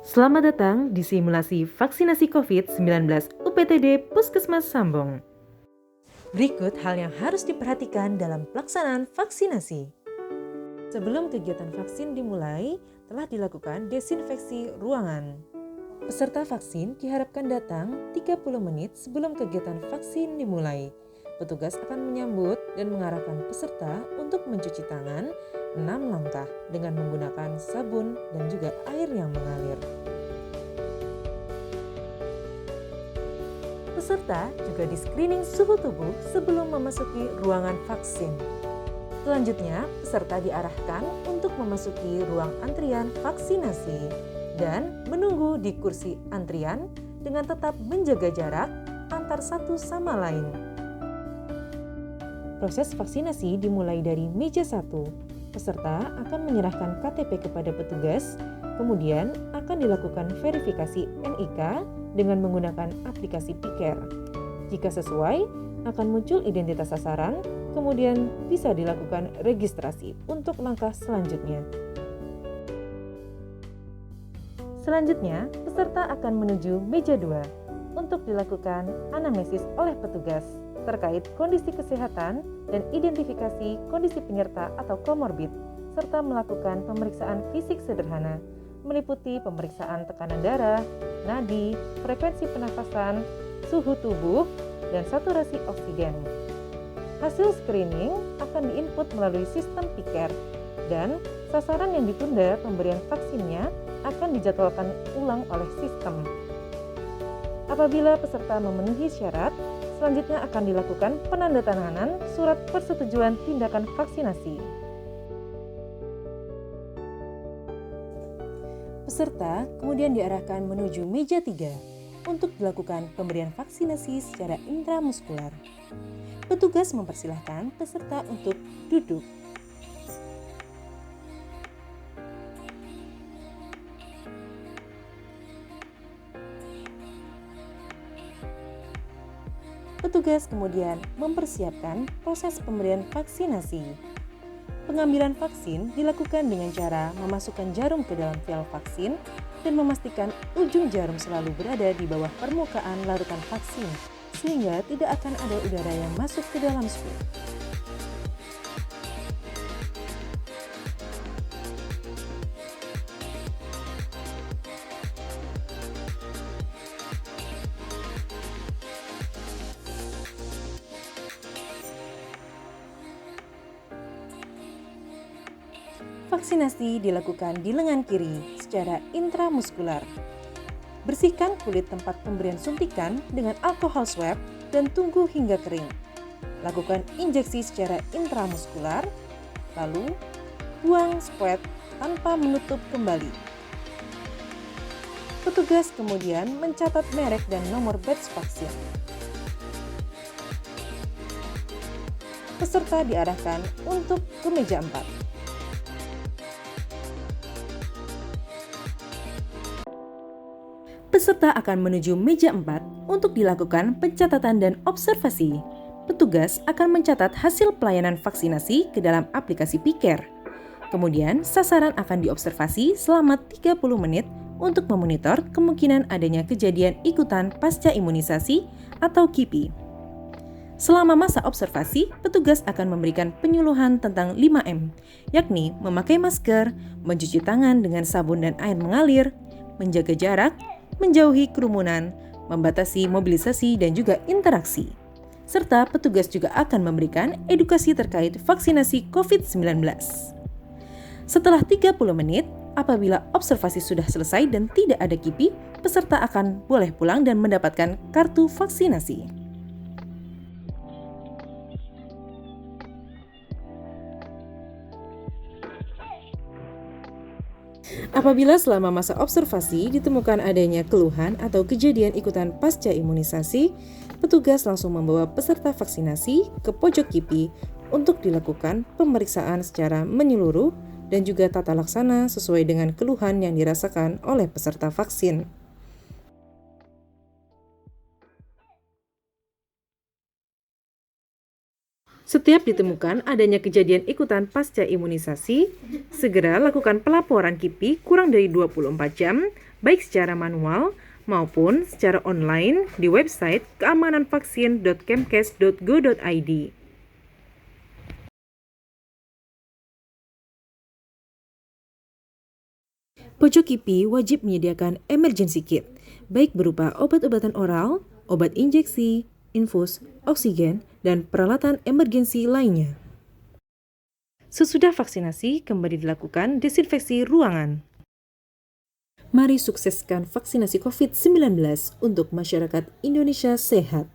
Selamat datang di simulasi vaksinasi COVID-19 UPTD Puskesmas Sambong. Berikut hal yang harus diperhatikan dalam pelaksanaan vaksinasi. Sebelum kegiatan vaksin dimulai, telah dilakukan desinfeksi ruangan. Peserta vaksin diharapkan datang 30 menit sebelum kegiatan vaksin dimulai. Petugas akan menyambut dan mengarahkan peserta untuk mencuci tangan 6 langkah dengan menggunakan sabun dan juga air yang mengalir. Peserta juga di-screening suhu tubuh sebelum memasuki ruangan vaksin. Selanjutnya, peserta diarahkan untuk memasuki ruang antrian vaksinasi dan menunggu di kursi antrian dengan tetap menjaga jarak antar satu sama lain. Proses vaksinasi dimulai dari meja 1. Peserta akan menyerahkan KTP kepada petugas, kemudian akan dilakukan verifikasi NIK dengan menggunakan aplikasi Piker. Jika sesuai, akan muncul identitas sasaran, kemudian bisa dilakukan registrasi untuk langkah selanjutnya. Selanjutnya, peserta akan menuju meja 2 untuk dilakukan anamnesis oleh petugas terkait kondisi kesehatan dan identifikasi kondisi penyerta atau komorbid, serta melakukan pemeriksaan fisik sederhana, meliputi pemeriksaan tekanan darah, nadi, frekuensi pernafasan, suhu tubuh, dan saturasi oksigen. Hasil screening akan diinput melalui sistem Piker, dan sasaran yang ditunda pemberian vaksinnya akan dijadwalkan ulang oleh sistem. Apabila peserta memenuhi syarat, selanjutnya akan dilakukan penandatanganan surat persetujuan tindakan vaksinasi. Peserta kemudian diarahkan menuju meja 3 untuk dilakukan pemberian vaksinasi secara intramuskular. Petugas mempersilahkan peserta untuk duduk. Petugas kemudian mempersiapkan proses pemberian vaksinasi. Pengambilan vaksin dilakukan dengan cara memasukkan jarum ke dalam vial vaksin dan memastikan ujung jarum selalu berada di bawah permukaan larutan vaksin, sehingga tidak akan ada udara yang masuk ke dalam spray. Vaksinasi dilakukan di lengan kiri secara intramuskular. Bersihkan kulit tempat pemberian suntikan dengan alkohol swab dan tunggu hingga kering. Lakukan injeksi secara intramuskular, lalu buang spray tanpa menutup kembali. Petugas kemudian mencatat merek dan nomor batch vaksin. Peserta diarahkan untuk ke meja 4. Peserta akan menuju meja 4 untuk dilakukan pencatatan dan observasi. Petugas akan mencatat hasil pelayanan vaksinasi ke dalam aplikasi Piker. Kemudian, sasaran akan diobservasi selama 30 menit untuk memonitor kemungkinan adanya kejadian ikutan pasca imunisasi atau KIPI. Selama masa observasi, petugas akan memberikan penyuluhan tentang 5M, yakni memakai masker, mencuci tangan dengan sabun dan air mengalir, menjaga jarak, menjauhi kerumunan, membatasi mobilisasi dan juga interaksi. Serta petugas juga akan memberikan edukasi terkait vaksinasi COVID-19. Setelah 30 menit, apabila observasi sudah selesai dan tidak ada KIPI, peserta akan boleh pulang dan mendapatkan kartu vaksinasi. Apabila selama masa observasi ditemukan adanya keluhan atau kejadian ikutan pasca imunisasi, petugas langsung membawa peserta vaksinasi ke pojok KIPI untuk dilakukan pemeriksaan secara menyeluruh dan juga tata laksana sesuai dengan keluhan yang dirasakan oleh peserta vaksin. Setiap ditemukan adanya kejadian ikutan pasca imunisasi, segera lakukan pelaporan KIPI kurang dari 24 jam baik secara manual maupun secara online di website keamananvaksin.kemkes.go.id. Pojok KIPI wajib menyediakan emergency kit, baik berupa obat-obatan oral, obat injeksi, infus, oksigen, dan peralatan emergensi lainnya. Sesudah vaksinasi, kembali dilakukan desinfeksi ruangan. Mari sukseskan vaksinasi COVID-19 untuk masyarakat Indonesia sehat.